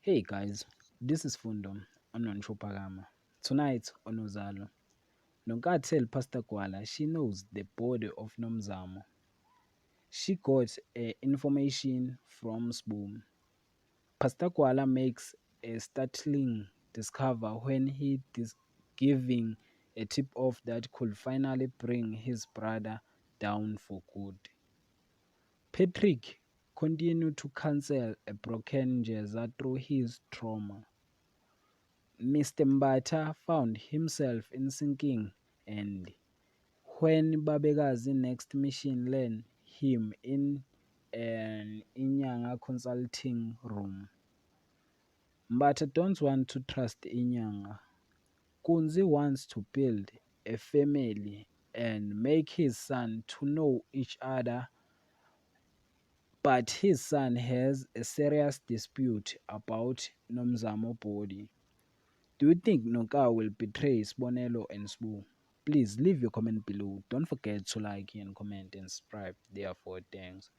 Hey guys, this is Fundo on Nonchopagama. Tonight on Uzalo, Nonka tell Pastor Kuala she knows the body of Nomzamo. She got information from Sbu. Pastor Kuala makes a startling discover when giving a tip off that could finally bring his brother down for good. Patrick continued to counsel a broken Jeza through his trauma. Mr. Mbatha found himself in sinking, and when Babekazi next mission led him in an inyanga consulting room, Mbatha don't want to trust inyanga. Kunzi wants to build a family and make his son to know each other, but his son has a serious dispute about Nomzamo body. Do you think Nonka will betray Sbonelo and Sbu? Please leave your comment below. Don't forget to like and comment and subscribe. Therefore, thanks.